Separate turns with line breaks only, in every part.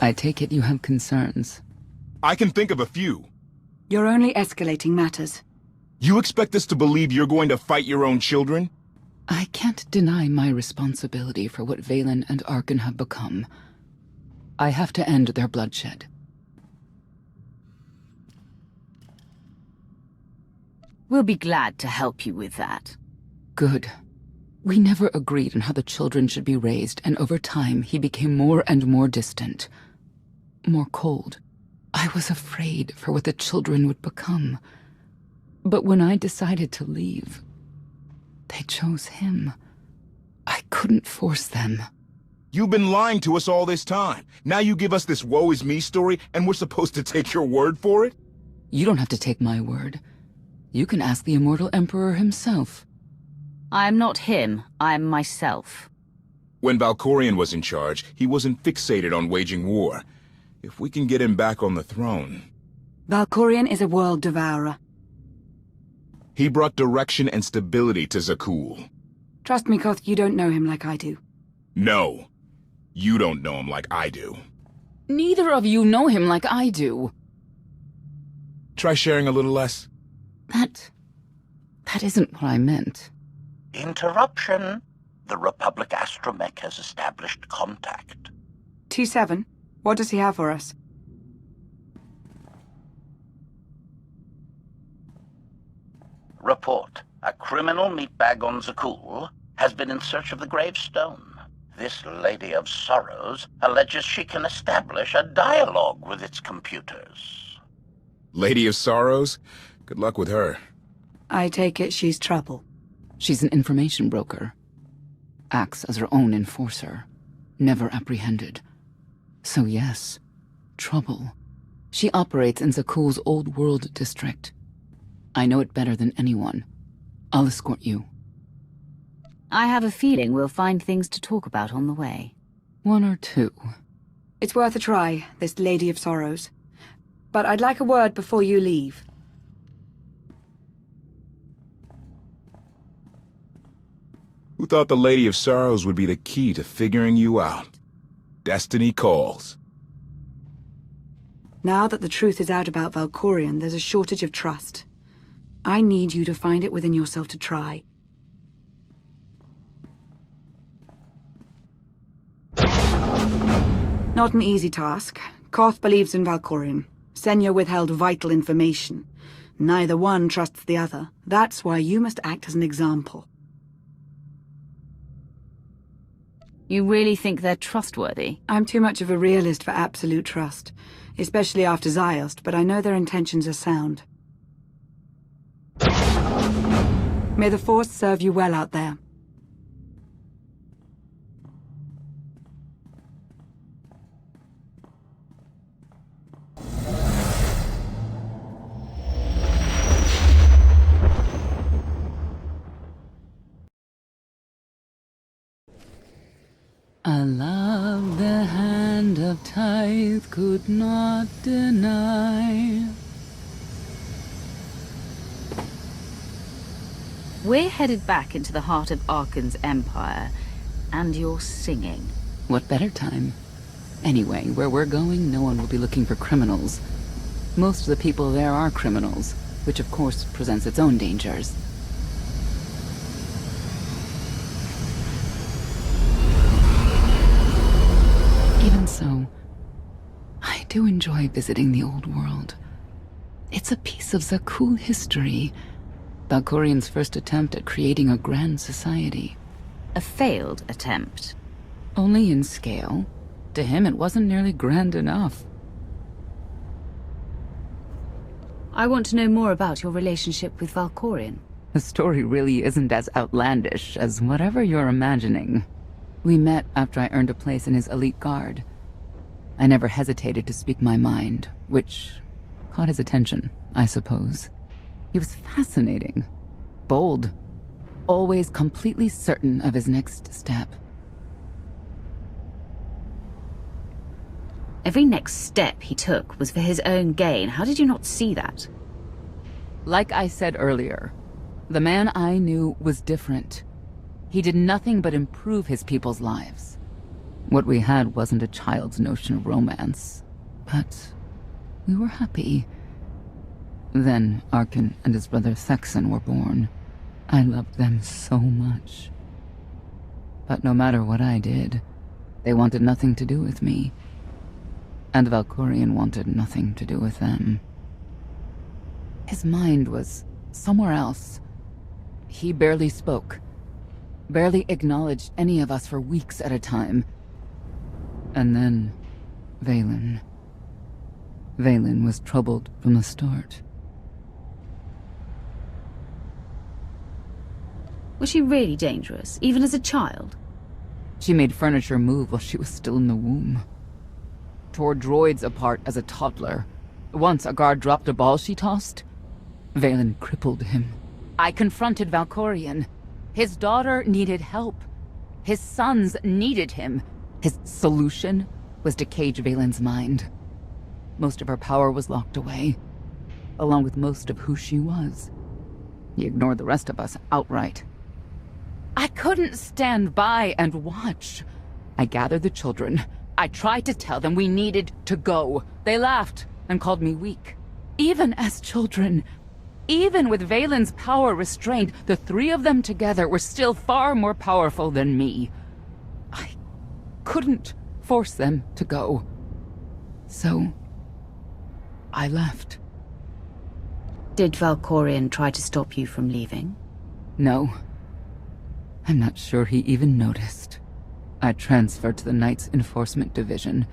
I take it you have concerns.
I can think of a few.
You're only escalating matters.
You expect us to believe you're going to fight your own children?
I can't deny my responsibility for what Valen and Arkan have become. I have to end their bloodshed.
We'll be glad to help you with that.
Good. We never agreed on how the children should be raised, and over time he became more and more distant. More cold. I was afraid for what the children would become. But when I decided to leave, they chose him. I couldn't force them.
You've been lying to us all this time. Now you give us this woe is me story, and we're supposed to take your word for it?
You don't have to take my word. You can ask the Immortal Emperor himself.
I'm not him, I'm myself.
When Valkorion was in charge, he wasn't fixated on waging war. If we can get him back on the throne...
Valkorion is a world devourer.
He brought direction and stability to Zakul.
Trust me, Koth, you don't know him like I do.
No. You don't know him like I do.
Neither of you know him like I do.
Try sharing a little less.
That isn't what I meant.
Interruption. The Republic astromech has established contact.
T7, what does he have for us?
Report. A criminal meatbag on Zakul has been in search of the gravestone. This Lady of Sorrows alleges she can establish a dialogue with its computers.
Lady of Sorrows? Good luck with her.
I take it she's trouble.
She's an information broker. Acts as her own enforcer. Never apprehended. So yes, trouble. She operates in Zakul's Old World district. I know it better than anyone. I'll escort you.
I have a feeling we'll find things to talk about on the way.
One or two.
It's worth a try, this Lady of Sorrows. But I'd like a word before you leave.
Who thought the Lady of Sorrows would be the key to figuring you out? Destiny calls.
Now that the truth is out about Valkorion, there's a shortage of trust. I need you to find it within yourself to try. Not an easy task. Koth believes in Valkorion. Senya withheld vital information. Neither one trusts the other. That's why you must act as an example.
You really think they're trustworthy?
I'm too much of a realist for absolute trust, especially after Ziost, but I know their intentions are sound. May the Force serve you well out there.
A love the hand of tithe could not deny.
We're headed back into the heart of Arkan's empire, and you're singing.
What better time? Anyway, where we're going, no one will be looking for criminals. Most of the people there are criminals, which of course presents its own dangers. Even so, I do enjoy visiting the old world. It's a piece of Zakul history. Valkorion's first attempt at creating a grand society.
A failed attempt.
Only in scale. To him, it wasn't nearly grand enough.
I want to know more about your relationship with Valkorion.
The story really isn't as outlandish as whatever you're imagining. We met after I earned a place in his elite guard. I never hesitated to speak my mind, which caught his attention, I suppose. He was fascinating, bold, always completely certain of his next step.
Every next step he took was for his own gain. How did you not see that?
Like I said earlier, the man I knew was different. He did nothing but improve his people's lives. What we had wasn't a child's notion of romance, but we were happy. Then Arkin and his brother Thexan were born. I loved them so much. But no matter what I did, they wanted nothing to do with me. And Valkorion wanted nothing to do with them. His mind was somewhere else. He barely spoke, barely acknowledged any of us for weeks at a time. And then, Vaylin. Vaylin was troubled from the start.
Was she really dangerous, even as a child?
She made furniture move while she was still in the womb. Tore droids apart as a toddler. Once a guard dropped a ball she tossed. Vaylin crippled him. I confronted Valkorion. His daughter needed help. His sons needed him. His solution was to cage Vaylin's mind. Most of her power was locked away, along with most of who she was. He ignored the rest of us outright. I couldn't stand by and watch. I gathered the children. I tried to tell them we needed to go. They laughed and called me weak. Even as children, even with Vaylin's power restrained, the three of them together were still far more powerful than me. I couldn't force them to go. So, I left.
Did Valkorion try to stop you from leaving?
No. I'm not sure he even noticed. I transferred to the Knights Enforcement Division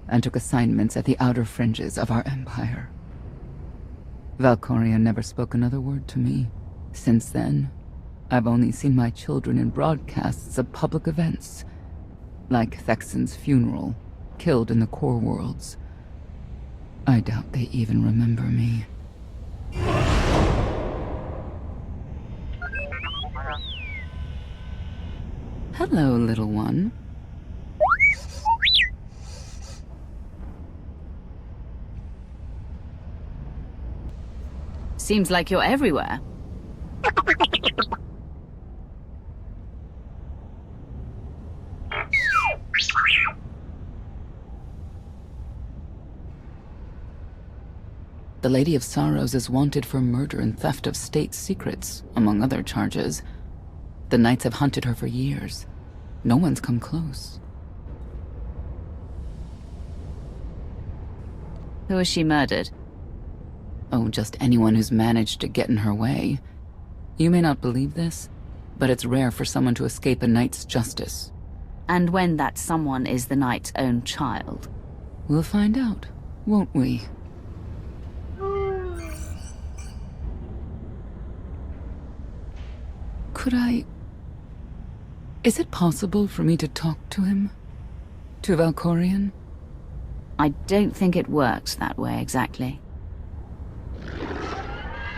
and took assignments at the outer fringes of our empire. Valkorion never spoke another word to me. Since then, I've only seen my children in broadcasts of public events, like Thexan's funeral, killed in the core worlds. I doubt they even remember me. Hello, little one.
Seems like you're everywhere.
The Lady of Sorrows is wanted for murder and theft of state secrets, among other charges. The Knights have hunted her for years. No one's come close.
Who was she murdered?
Oh, just anyone who's managed to get in her way. You may not believe this, but it's rare for someone to escape a knight's justice.
And when that someone is the knight's own child?
We'll find out, won't we? Could I... Is it possible for me to talk to him? To Valkorion?
I don't think it works that way exactly.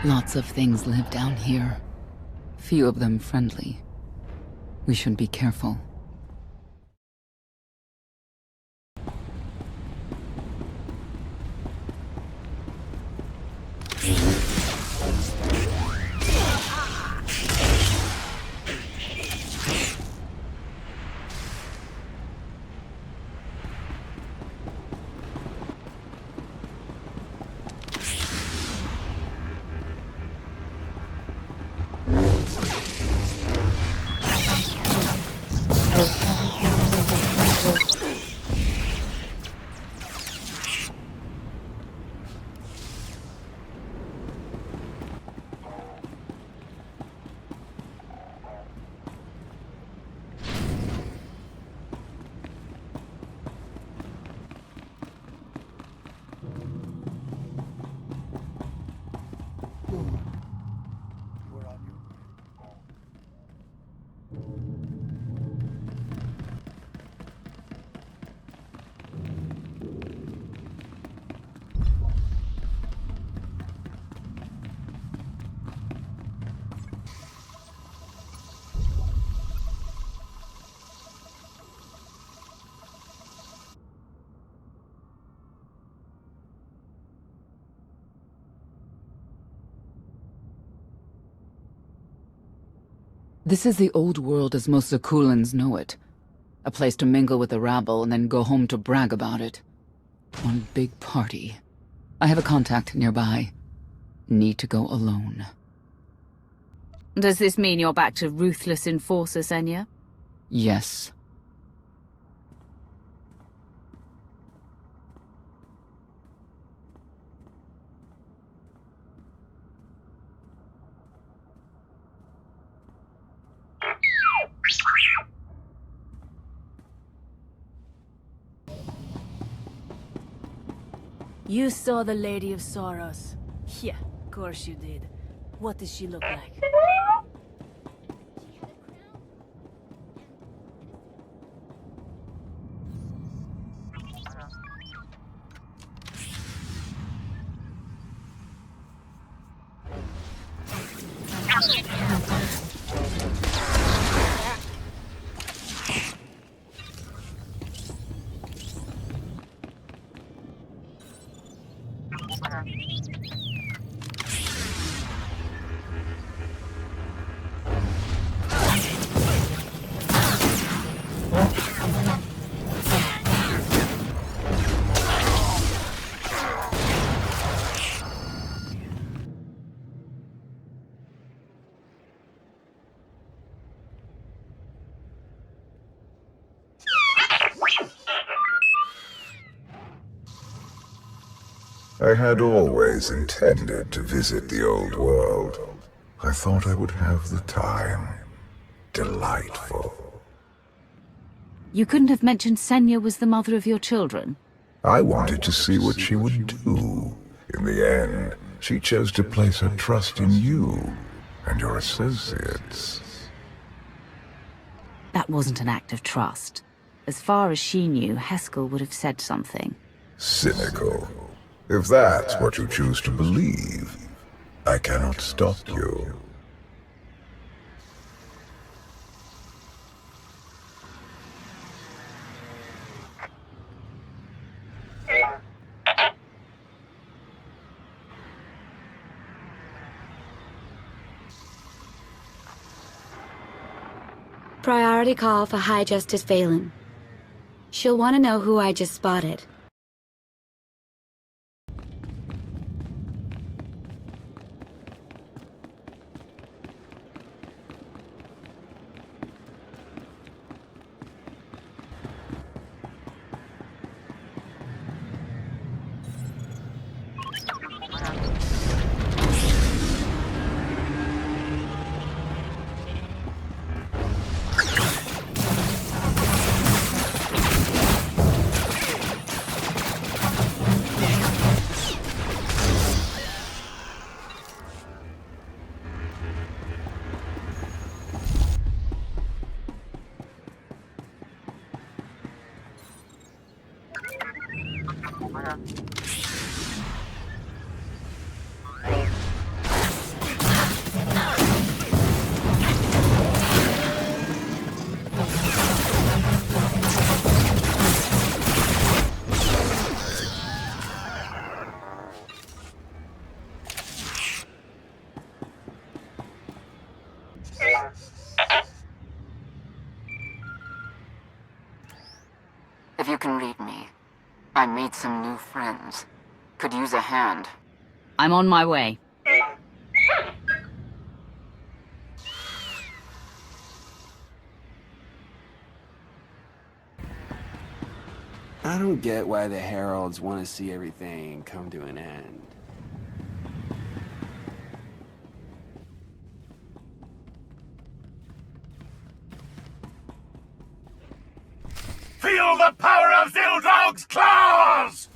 Lots of things live down here. Few of them friendly. We should be careful. This is the old world as most Zakulans know it. A place to mingle with the rabble and then go home to brag about it. One big party. I have a contact nearby. Need to go alone.
Does this mean you're back to ruthless enforcer, Senya?
Yes.
You saw the Lady of Sorrows. Yeah, of course you did. What does she look like?
I had always intended to visit the old world. I thought I would have the time. Delightful.
You couldn't have mentioned Senya was the mother of your children?
I wanted to see what she would do. In the end, she chose to place her trust in you and your associates.
That wasn't an act of trust. As far as she knew, Heskel would have said something.
Cynical. If that's what you choose to believe, I cannot stop you.
Priority call for High Justice Phelan. She'll want to know who I just spotted.
If you can read me, I made some new friends. Could use a hand.
I'm on my way.
I don't get why the Heralds want to see everything come to an end.
Feel the power of Zildrog's claws!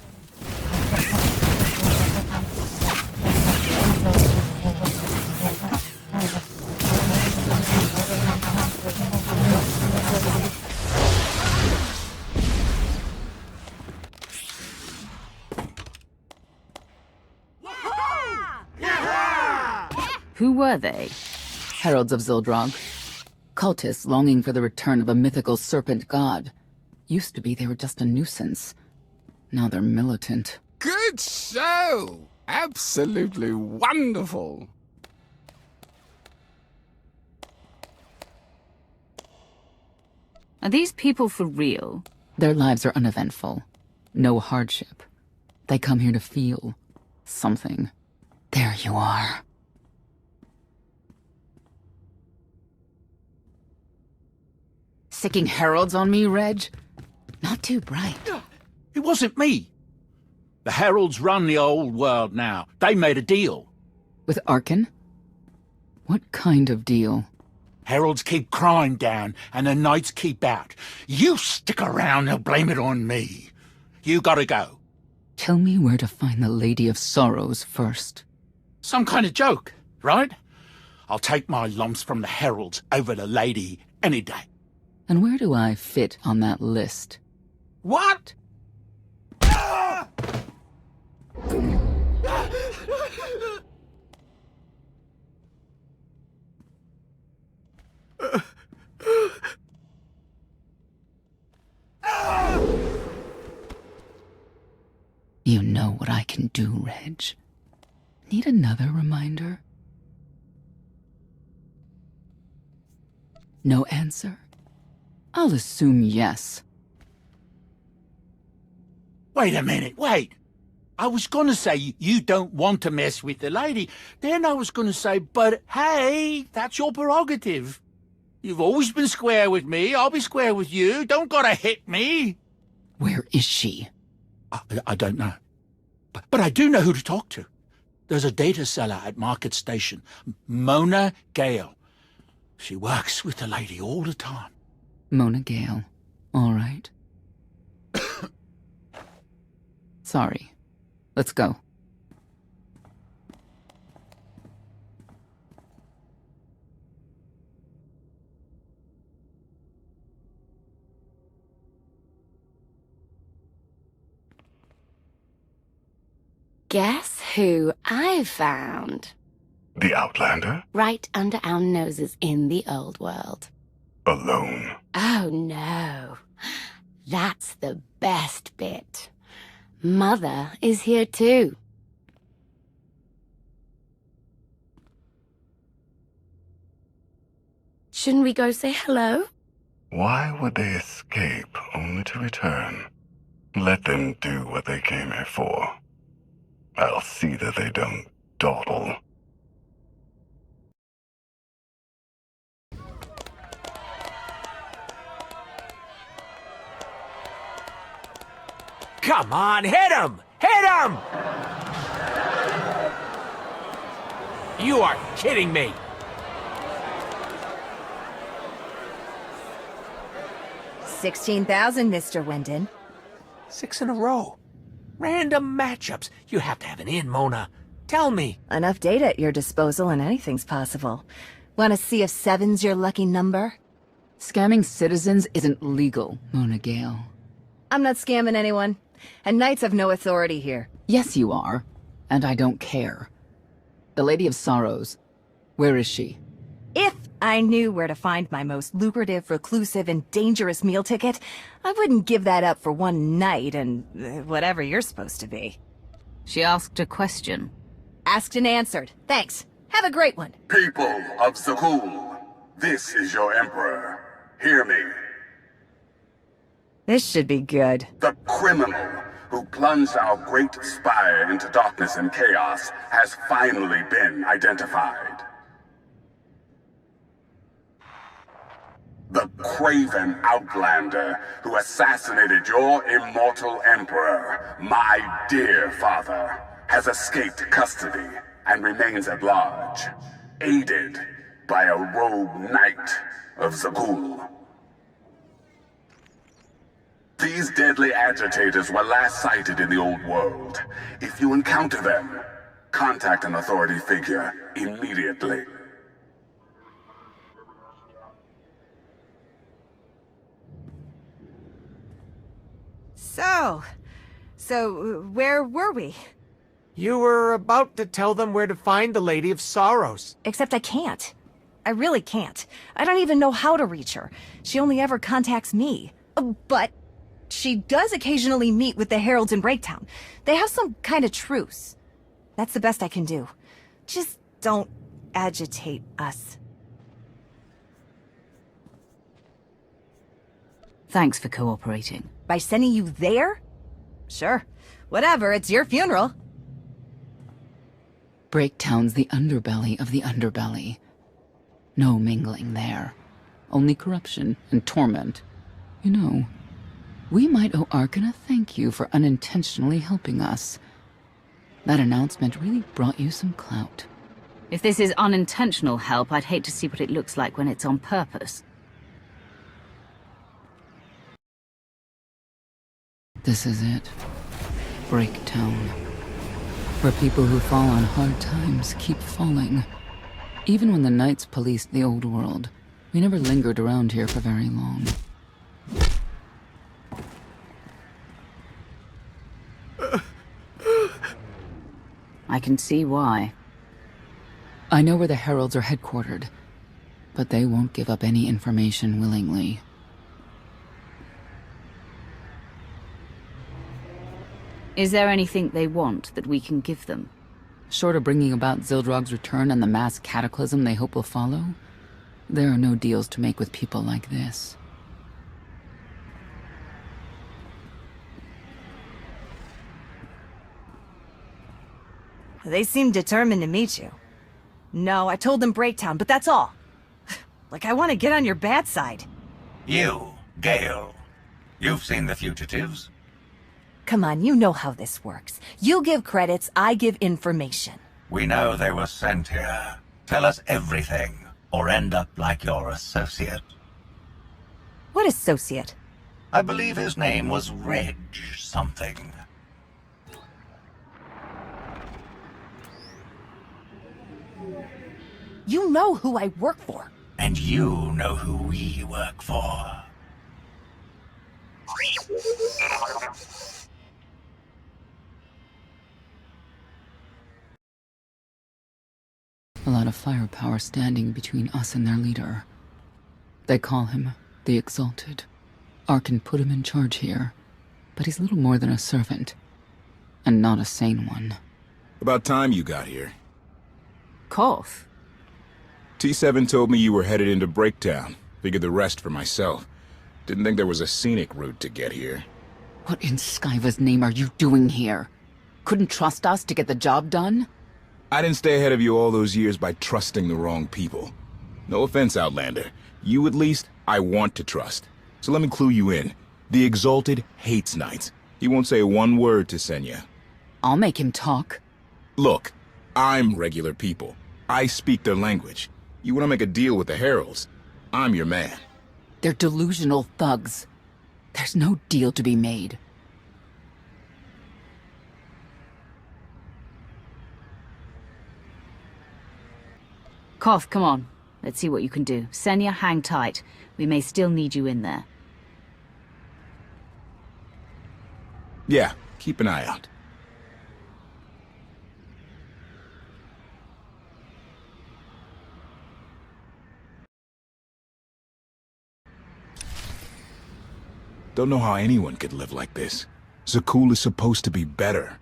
Who were they?
Heralds of Zildrog. Cultists longing for the return of a mythical serpent god. Used to be they were just a nuisance. Now they're militant.
Good show! Absolutely wonderful!
Are these people for real?
Their lives are uneventful. No hardship. They come here to feel something. There you are. Sicking heralds on me, Reg? Not too bright.
It wasn't me. The heralds run the old world now. They made a deal.
With Arkin? What kind of deal?
Heralds keep crime down, and the knights keep out. You stick around, they'll blame it on me. You gotta go.
Tell me where to find the Lady of Sorrows first.
Some kind of joke, right? I'll take my lumps from the heralds over the lady any day.
And where do I fit on that list?
What?
You know what I can do, Reg. Need another reminder? No answer? I'll assume yes.
Wait a minute, wait. I was gonna say you don't want to mess with the lady. Then I was gonna say, but hey, that's your prerogative. You've always been square with me, I'll be square with you. Don't gotta hit me.
Where is she?
I don't know. But I do know who to talk to. There's a data seller at Market Station, Mona Gale. She works with the lady all the time.
Mona Gale. All right. Sorry. Let's go.
Guess who I found?
The Outlander?
Right under our noses in the old world.
Alone?
Oh no. That's the best bit. Mother is here too. Shouldn't we go say hello?
Why would they escape only to return? Let them do what they came here for. I'll see that they don't dawdle.
Come on, hit him! Hit him! You are kidding me!
$16,000, Mr. Wyndon.
6 in a row. Random matchups. You have to have an in, Mona. Tell me.
Enough data at your disposal and anything's possible. Want to see if 7's your lucky number?
Scamming citizens isn't legal, Mona Gale.
I'm not scamming anyone. And knights have no authority here.
Yes, you are. And I don't care. The Lady of Sorrows. Where is she?
If I knew where to find my most lucrative, reclusive, and dangerous meal ticket, I wouldn't give that up for one night and whatever you're supposed to be.
She asked a question.
Asked and answered. Thanks. Have a great one.
People of Zakul, this is your Emperor. Hear me.
This should be good.
The criminal who plunged our great spire into darkness and chaos has finally been identified. The craven outlander who assassinated your immortal emperor, my dear father, has escaped custody and remains at large, aided by a rogue knight of Zakul. These deadly agitators were last sighted in the old world. If you encounter them, contact an authority figure immediately.
So where were we?
You were about to tell them where to find the Lady of Sorrows.
Except I can't. I really can't. I don't even know how to reach her. She only ever contacts me. But she does occasionally meet with the Heralds in Breaktown. They have some kind of truce. That's the best I can do. Just don't agitate us.
Thanks for cooperating.
By sending you there? Sure. Whatever, it's your funeral.
Breaktown's the underbelly of the underbelly. No mingling there. Only corruption and torment. You know, we might owe Arkan a thank you for unintentionally helping us. That announcement really brought you some clout.
If this is unintentional help, I'd hate to see what it looks like when it's on purpose.
This is it. Breaktown. Where people who fall on hard times keep falling. Even when the Knights policed the old world, we never lingered around here for very long.
I can see why.
I know where the Heralds are headquartered, but they won't give up any information willingly.
Is there anything they want that we can give them?
Short of bringing about Zildrog's return and the mass cataclysm they hope will follow, there are no deals to make with people like this.
They seem determined to meet you. No, I told them Breaktown, but that's all. Like I want to get on your bad side.
You, Gale. You've seen the fugitives.
Come on, you know how this works. You give credits, I give information.
We know they were sent here. Tell us everything, or end up like your associate.
What associate?
I believe his name was Reg something.
You know who I work for.
And you know who we work for.
A lot of firepower standing between us and their leader. They call him the Exalted. Arkan put him in charge here, but he's little more than a servant, and not a sane one.
About time you got here.
Koth?
T7 told me you were headed into Breaktown. Figured the rest for myself. Didn't think there was a scenic route to get here.
What in Skyva's name are you doing here? Couldn't trust us to get the job done?
I didn't stay ahead of you all those years by trusting the wrong people. No offense, Outlander. You at least, I want to trust. So let me clue you in. The Exalted hates Knights. He won't say one word to Senya.
I'll make him talk.
Look, I'm regular people. I speak their language. You want to make a deal with the Heralds? I'm your man.
They're delusional thugs. There's no deal to be made.
Koth, come on. Let's see what you can do. Senya, hang tight. We may still need you in there.
Yeah, keep an eye out. Don't know how anyone could live like this. Zakul is supposed to be better.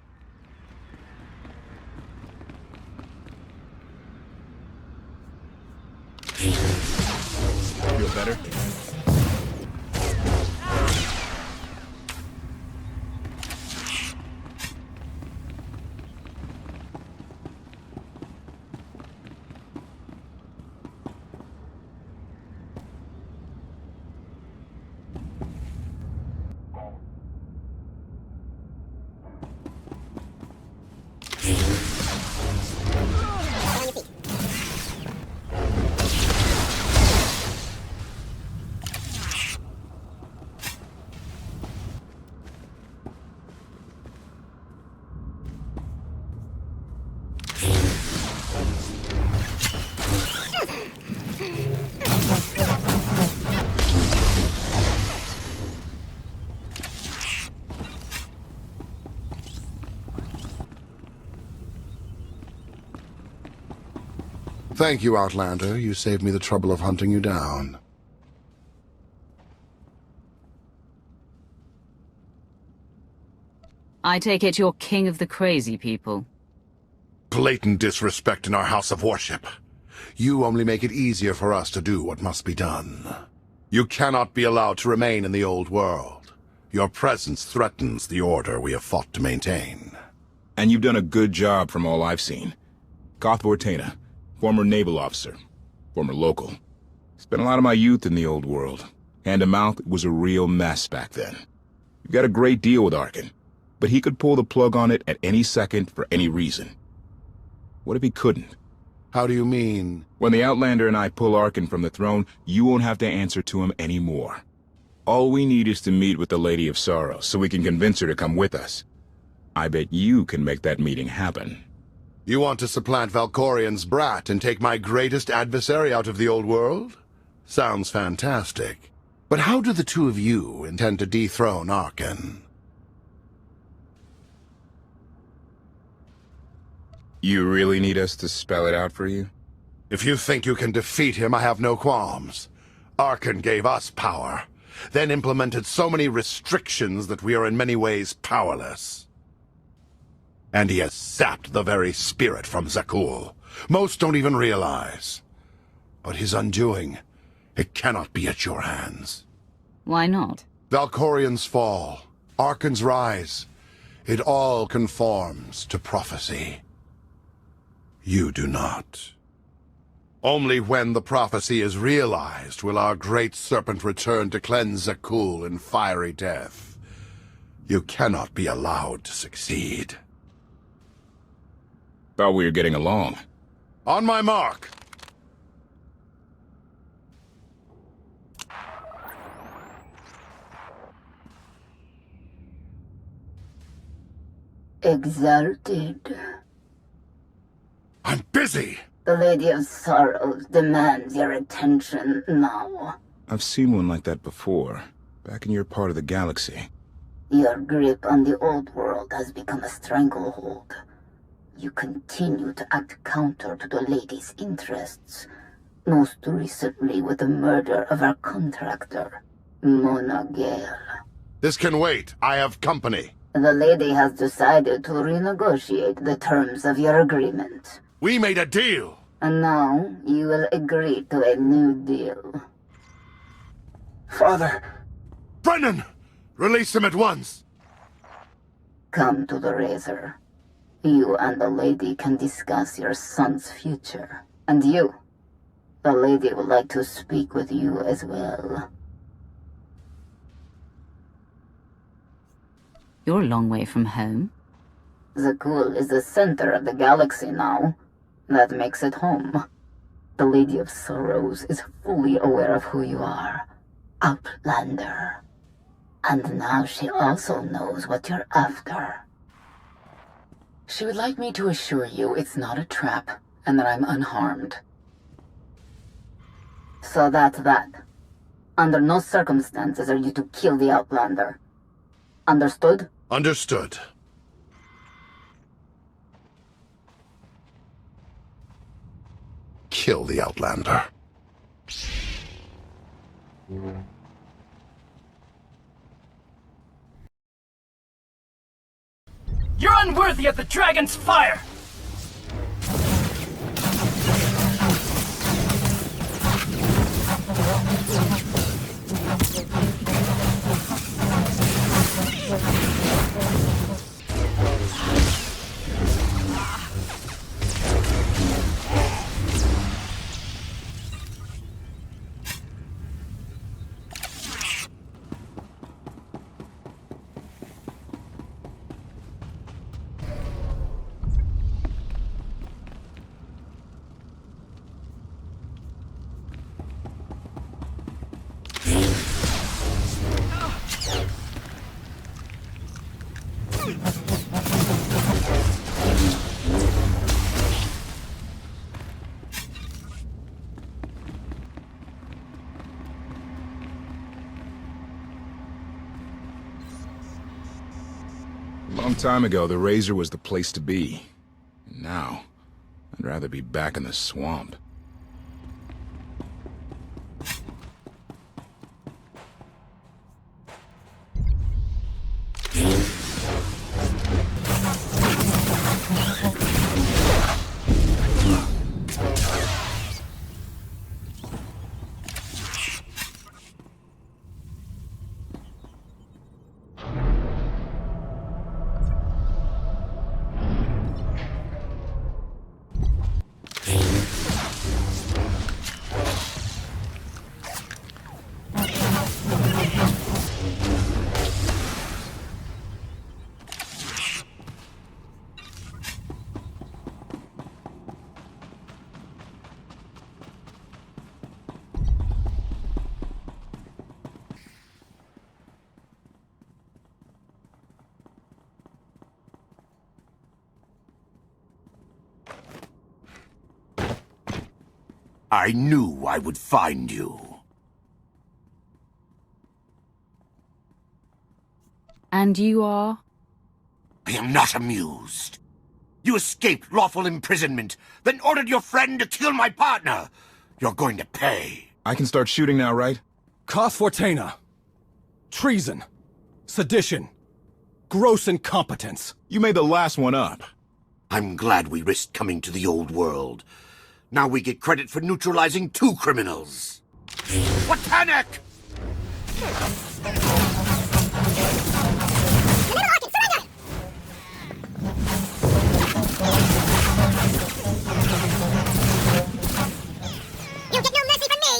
Feel better?
Thank you, Outlander. You saved me the trouble of hunting you down.
I take it you're king of the crazy people.
Blatant disrespect in our house of worship. You only make it easier for us to do what must be done. You cannot be allowed to remain in the old world. Your presence threatens the order we have fought to maintain.
And you've done a good job from all I've seen. Koth Vortena, former naval officer, former local. Spent a lot of my youth in the old world. Hand to mouth, it was a real mess back then. You've got a great deal with Arkin, but he could pull the plug on it at any second for any reason. What if he couldn't?
How do you mean?
When the Outlander and I pull Arkin from the throne, you won't have to answer to him anymore. All we need is to meet with the Lady of Sorrows so we can convince her to come with us. I bet you can make that meeting happen.
You want to supplant Valkorian's brat and take my greatest adversary out of the old world? Sounds fantastic. But how do the two of you intend to dethrone Arkin?
You really need us to spell it out for you?
If you think you can defeat him, I have no qualms. Arkin gave us power, then implemented so many restrictions that we are in many ways powerless. And he has sapped the very spirit from Zakul. Most don't even realize. But his undoing, it cannot be at your hands.
Why not?
Valkorian's fall, Arkin's rise, it all conforms to prophecy. You do not. Only when the prophecy is realized will our great serpent return to cleanse Zakul in fiery death. You cannot be allowed to succeed.
Thought we were getting along.
On my mark!
Exalted.
I'm busy!
The Lady of Sorrows demands your attention now.
I've seen one like that before, back in your part of the galaxy.
Your grip on the old world has become a stranglehold. You continue to act counter to the Lady's interests, most recently with the murder of our contractor, Mona Gale.
This can wait. I have company.
The Lady has decided to renegotiate the terms of your agreement.
We made a deal!
And now you will agree to a new deal.
Father! Brennan! Release him at once!
Come to the Razor. You and the Lady can discuss your son's future. And you, the Lady would like to speak with you as well.
You're a long way from home.
Zakul is the center of the galaxy now. That makes it home. The Lady of Sorrows is fully aware of who you are. Outlander. And now she also knows what you're after.
She would like me to assure you it's not a trap, and that I'm unharmed.
So that's that. Under no circumstances are you to kill the Outlander. Understood?
Understood. Kill the Outlander.
You're unworthy of the dragon's fire!
A long time ago, the Razor was the place to be. And now, I'd rather be back in the swamp.
I knew I would find you.
And you are?
I am not amused. You escaped lawful imprisonment, then ordered your friend to kill my partner. You're going to pay.
I can start shooting now, right?
Cause Fortuna. Treason. Sedition. Gross incompetence.
You made the last one up.
I'm glad we risked coming to the old world. Now we get credit for neutralizing 2 criminals. Watanek!
You get no mercy from me!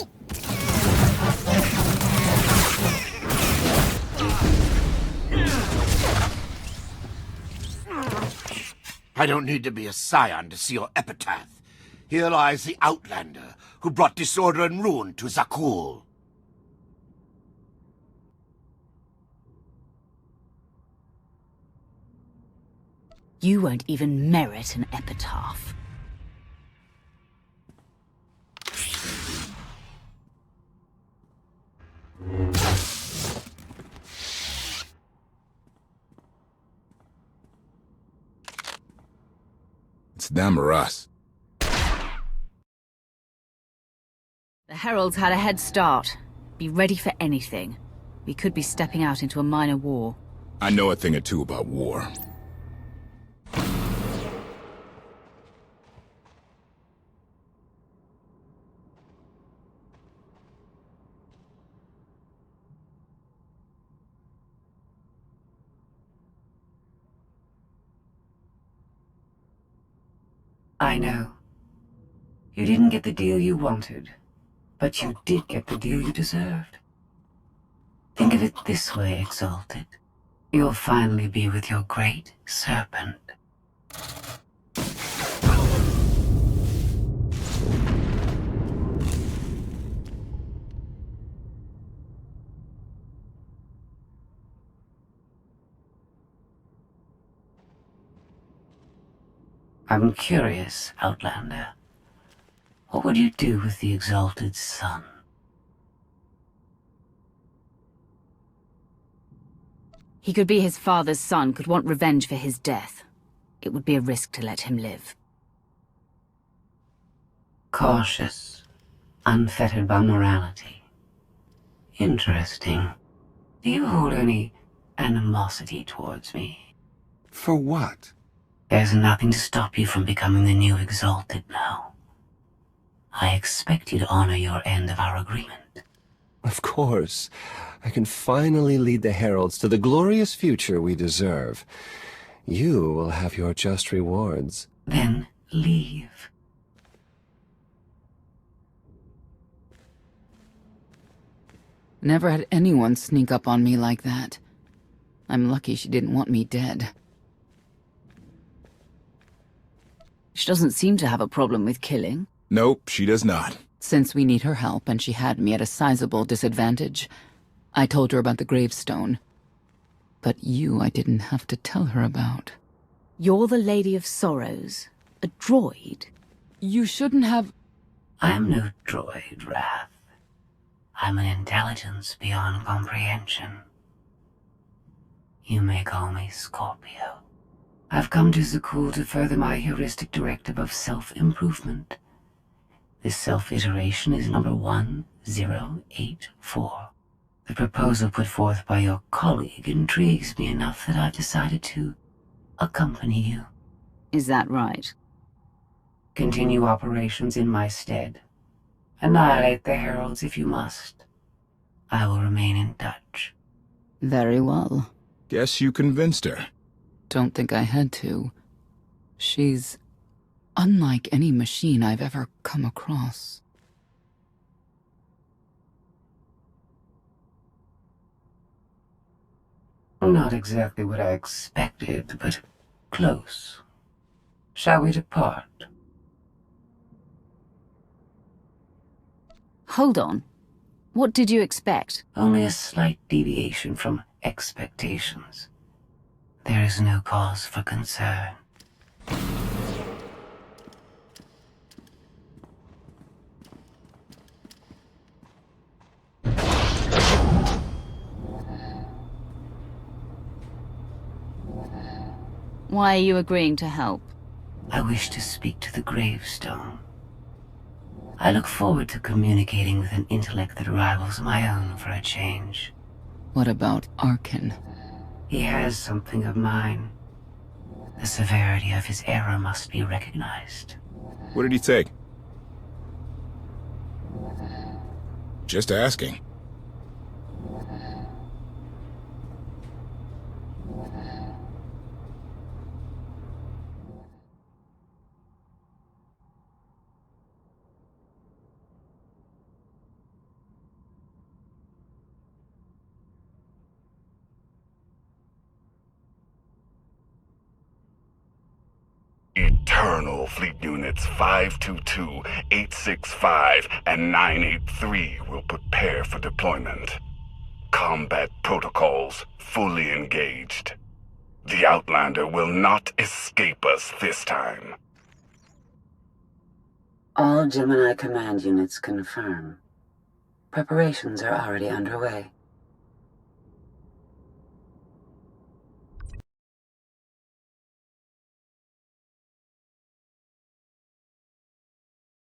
I don't need to be a scion to see your epitaph. Here lies the Outlander, who brought disorder and ruin to Zakul.
You won't even merit an epitaph.
It's them or us.
The Heralds had a head start. Be ready for anything. We could be stepping out into a minor war.
I know a thing or two about war.
I know. You didn't get the deal you wanted, but you did get the deal you deserved. Think of it this way, Exalted. You'll finally be with your great serpent. I'm curious, Outlander. What would you do with the Exalted Son?
He could be his father's son, could want revenge for his death. It would be a risk to let him live.
Cautious, unfettered by morality. Interesting. Do you hold any animosity towards me?
For what?
There's nothing to stop you from becoming the new Exalted now. I expect you to honor your end of our agreement.
Of course. I can finally lead the Heralds to the glorious future we deserve. You will have your just rewards.
Then leave.
Never had anyone sneak up on me like that. I'm lucky she didn't want me dead.
She doesn't seem to have a problem with killing.
Nope, she does not.
Since we need her help and she had me at a sizable disadvantage, I told her about the gravestone. But you I didn't have to tell her about.
You're the Lady of Sorrows, a droid.
You shouldn't have...
I'm no droid, Wrath. I'm an intelligence beyond comprehension. You may call me Scorpio. I've come to Zakul to further my heuristic directive of self-improvement. This self-iteration is number 1084. The proposal put forth by your colleague intrigues me enough that I've decided to accompany you.
Is that right?
Continue operations in my stead. Annihilate the Heralds if you must. I will remain in touch.
Very well.
Guess you convinced her.
Don't think I had to. She's unlike any machine I've ever come across.
Not exactly what I expected, but close. Shall we depart?
Hold on. What did you expect?
Only a slight deviation from expectations. There is no cause for concern.
Why are you agreeing to help?
I wish to speak to the gravestone. I look forward to communicating with an intellect that rivals my own for a change.
What about Arkin?
He has something of mine. The severity of his error must be recognized.
What did he take? Just asking.
Eternal Fleet Units 522, 865, and 983 will prepare for deployment. Combat protocols fully engaged. The Outlander will not escape us this time.
All Gemini command units confirm. Preparations are already underway.